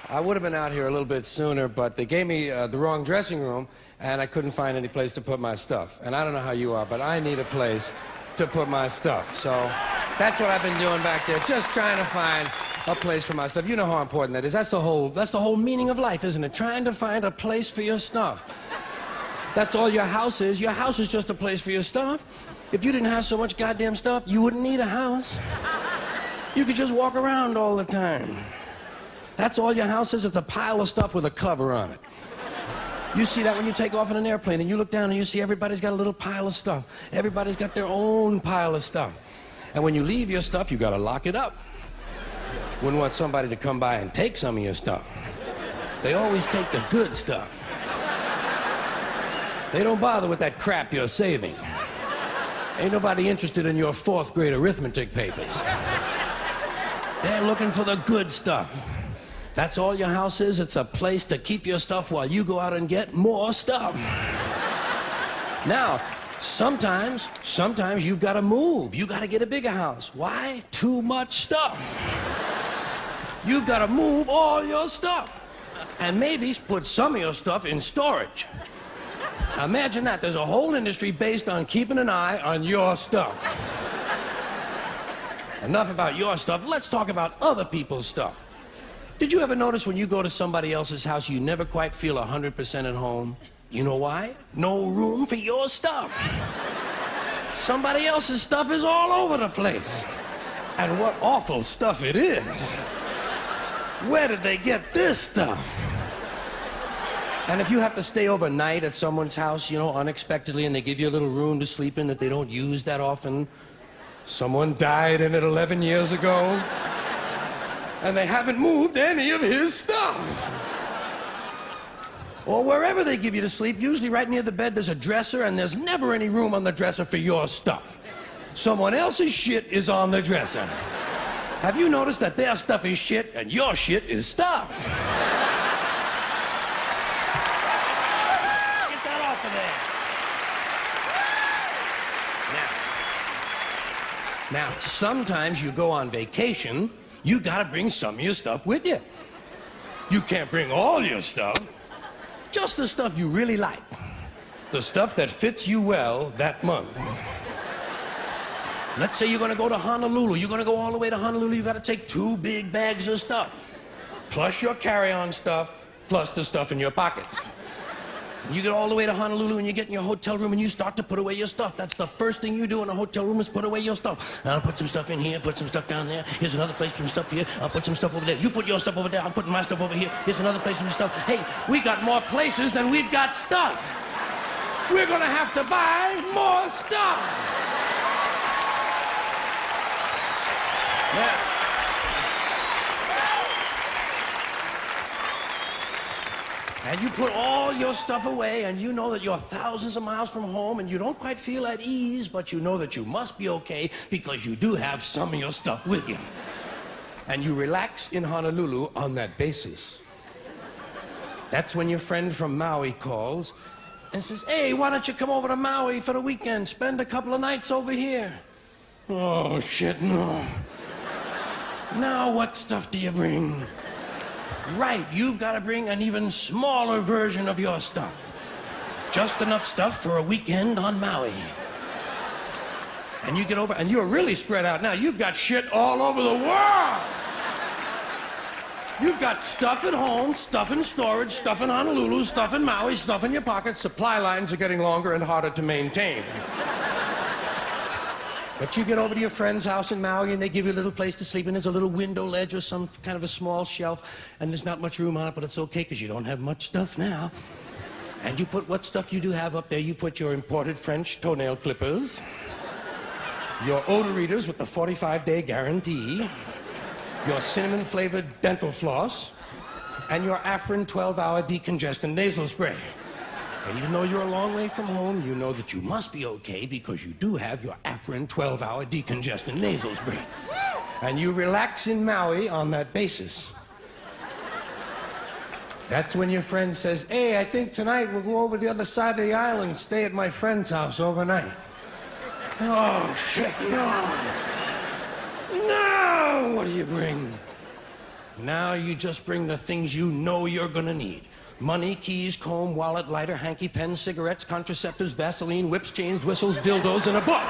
I would have been out here a little bit sooner, but they gave me the wrong dressing room, and I couldn't find any place to put my stuff. And I don't know how you are, but I need a place to put my stuff. So that's what I've been doing back there, just trying to find a place for my stuff. You know how important that is. That's the whole meaning of life, isn't it? Trying to find a place for your stuff. That's all your house is. Your house is just a place for your stuff. If you didn't have so much goddamn stuff, you wouldn't need a house. You could just walk around all the time. That's all your house is. It's a pile of stuff with a cover on it. You see that when you take off in an airplane and you look down and you see everybody's got a little pile of stuff. Everybody's got their own pile of stuff. And when you leave your stuff, you gotta lock it up. Wouldn't want somebody to come by and take some of your stuff. They always take the good stuff. They don't bother with that crap you're saving. Ain't nobody interested in your 4th grade arithmetic papers. They're looking for the good stuff. That's all your house is. It's a place to keep your stuff while you go out and get more stuff. Now, sometimes you've got to move. You got to get a bigger house. Why? Too much stuff. You've got to move all your stuff. And maybe put some of your stuff in storage. Now imagine that. There's a whole industry based on keeping an eye on your stuff. Enough about your stuff. Let's talk about other people's stuff. Did you ever notice when you go to somebody else's house, you never quite feel 100% at home? You know why? No room for your stuff. Somebody else's stuff is all over the place. And what awful stuff it is. Where did they get this stuff? And if you have to stay overnight at someone's house, you know, unexpectedly, and they give you a little room to sleep in that they don't use that often, someone died in it 11 years ago, and they haven't moved any of his stuff. Or wherever they give you to sleep, usually right near the bed, there's a dresser, and there's never any room on the dresser for your stuff. Someone else's shit is on the dresser. Have you noticed that their stuff is shit and your shit is stuff? Get that off of there. Now, sometimes you go on vacation, you gotta bring some of your stuff with you. You can't bring all your stuff, just the stuff you really like. The stuff that fits you well that month. Let's say you're gonna go to Honolulu. You're gonna go all the way to Honolulu. You gotta take 2 big bags of stuff, plus your carry-on stuff, plus the stuff in your pockets. You get all the way to Honolulu and you get in your hotel room and you start to put away your stuff. That's the first thing you do in a hotel room is put away your stuff. I'll put some stuff in here, put some stuff down there. Here's another place for some stuff here. I'll put some stuff over there. You put your stuff over there. I'm putting my stuff over here. Here's another place for some stuff. Hey, we got more places than we've got stuff. We're gonna have to buy more stuff. Yeah. And you put all your stuff away, and you know that you're thousands of miles from home, and you don't quite feel at ease, but you know that you must be okay because you do have some of your stuff with you. And you relax in Honolulu on that basis. That's when your friend from Maui calls and says, hey, why don't you come over to Maui for the weekend? Spend a couple of nights over here. Oh, shit, no. Now what stuff do you bring? Right, you've got to bring an even smaller version of your stuff. Just enough stuff for a weekend on Maui. And you get over, and you're really spread out now. You've got shit all over the world. You've got stuff at home, stuff in storage, stuff in Honolulu, stuff in Maui, stuff in your pockets. Supply lines are getting longer and harder to maintain. But you get over to your friend's house in Maui and they give you a little place to sleep, and there's a little window ledge or some kind of a small shelf, and there's not much room on it, but it's okay because you don't have much stuff now. And you put what stuff you do have up there. You put your imported French toenail clippers, your odor readers with the 45-day guarantee, your cinnamon-flavored dental floss, and your Afrin 12-hour decongestant nasal spray. And even though you're a long way from home, you know that you must be okay because you do have your Afrin 12-hour decongestant nasal spray. And you relax in Maui on that basis. That's when your friend says, hey, I think tonight we'll go over the other side of the island and stay at my friend's house overnight. Oh, shit, no. No! What do you bring? Now you just bring the things you know you're gonna need. Money, keys, comb, wallet, lighter, hanky, pen, cigarettes, contraceptives, Vaseline, whips, chains, whistles, dildos, and a book.